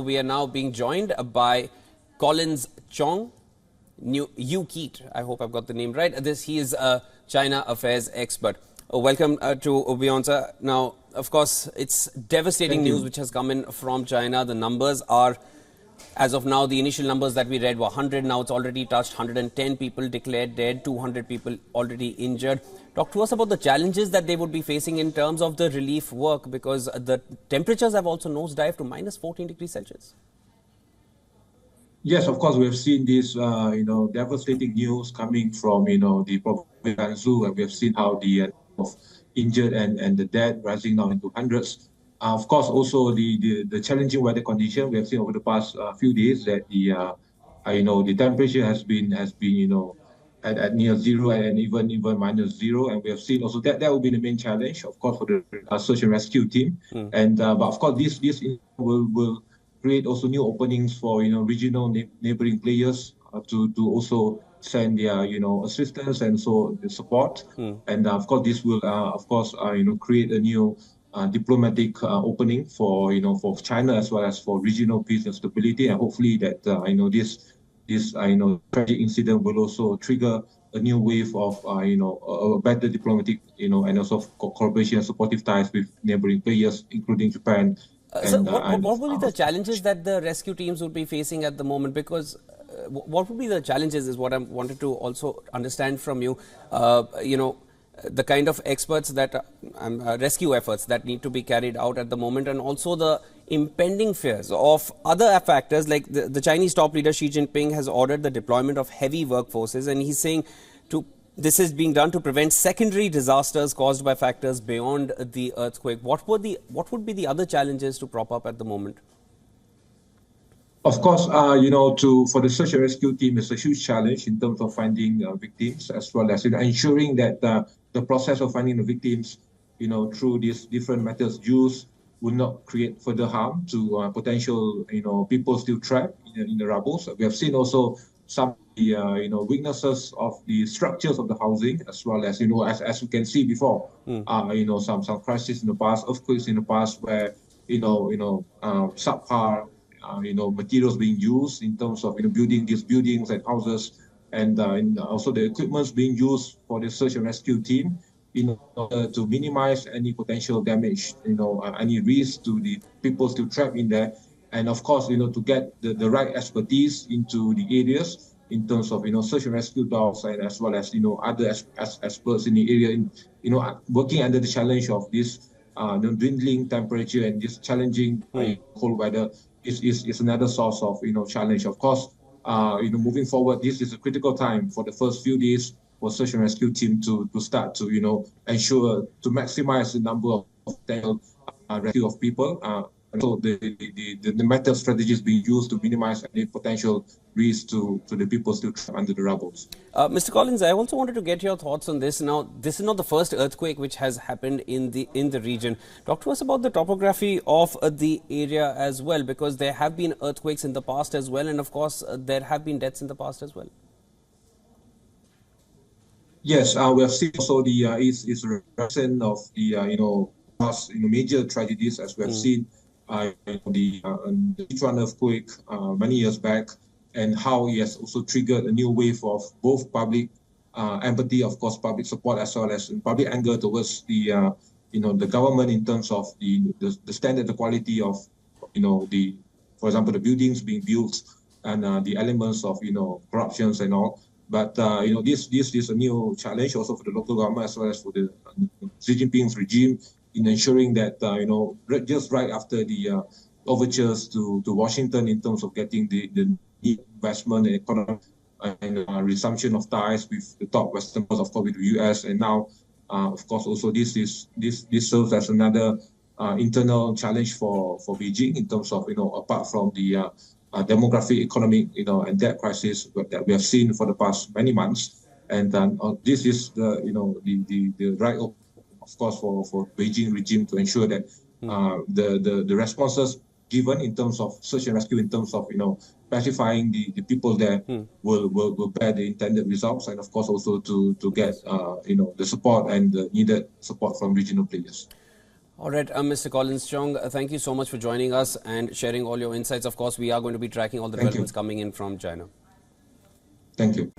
We are now being joined by Collins Chong, Yu Keat. I hope I've got the name right. He is a China affairs expert. Welcome to WION, sir. Now, of course, it's devastating news which has come in from China. The numbers are, as of now, the initial numbers that we read were 100. Now it's already touched 110 people declared dead, 200 people already injured. Talk to us about the challenges that they would be facing in terms of the relief work, because the temperatures have also nosedived to minus 14 degrees Celsius. Yes, of course, we have seen this, devastating news coming from, the province of Gansu, and we have seen how the injured and the dead rising now into hundreds. Of course, also the challenging weather condition we have seen over the past few days, that the temperature has been at near zero and even minus zero, and we have seen also that will be the main challenge, of course, for the search and rescue team. And but of course, this will create also new openings for regional neighboring players to also send their assistance and so the support. And of course, this will create a new diplomatic opening for for China as well as for regional peace and stability, and hopefully that this tragic incident will also trigger a new wave of a better diplomatic and also cooperation and supportive ties with neighboring players, including Japan. So what will be the challenges that the rescue teams would be facing at the moment? Because what would be the challenges is what I wanted to also understand from you. The kind of experts that rescue efforts that need to be carried out at the moment, and also the impending fears of other factors, like the Chinese top leader Xi Jinping has ordered the deployment of heavy workforces, and he's saying this is being done to prevent secondary disasters caused by factors beyond the earthquake. What would be the other challenges to prop up at the moment? Of course, for the search and rescue team, it's a huge challenge in terms of finding victims, as well as ensuring that the process of finding the victims, through these different methods used, will not create further harm to potential, people still trapped in the rubble. We have seen also some weaknesses of the structures of the housing, as well as as we can see before, some crises in the past, earthquakes in the past, where subpar materials being used in terms of building these buildings and houses, and also the equipments being used for the search and rescue team in order to minimize any potential damage, any risk to the people still trapped in there. And of course, to get the right expertise into the areas in terms of search and rescue dogs, and as well as other experts in the area, working under the challenge of this dwindling temperature and this challenging cold weather is another source of challenge. Of course, moving forward, this is a critical time for the first few days for search and rescue team to start to ensure to maximize the number of potential rescue of people. So the method strategies being used to minimize any potential risk to the people still trapped under the rubble. Mr. Collins, I also wanted to get your thoughts on this. Now, this is not the first earthquake which has happened in the region. Talk to us about the topography of the area as well, because there have been earthquakes in the past as well, and of course there have been deaths in the past as well. Yes, we have seen also the is a reason of the past major tragedies, as we have seen. The Sichuan earthquake many years back, and how it has also triggered a new wave of both public empathy, of course, public support, as well as public anger towards the the government in terms of the standard, the quality of for example, the buildings being built, and the elements of corruptions and all. But this is a new challenge also for the local government, as well as for the Xi Jinping's regime, in ensuring that just right after the overtures to Washington in terms of getting the investment and economic and resumption of ties with the top Western powers, of course, with the US, and now of course also this serves as another internal challenge for Beijing in terms of apart from the demographic, economic and debt crisis that we have seen for the past many months, and this is the right, of course, for Beijing regime to ensure that the responses given in terms of search and rescue, in terms of pacifying the people there, will bear the intended results, and of course also to get the support and the needed support from regional players. All right, Mr. Collins Chong, thank you so much for joining us and sharing all your insights. Of course, we are going to be tracking all the developments coming in from China. Thank you.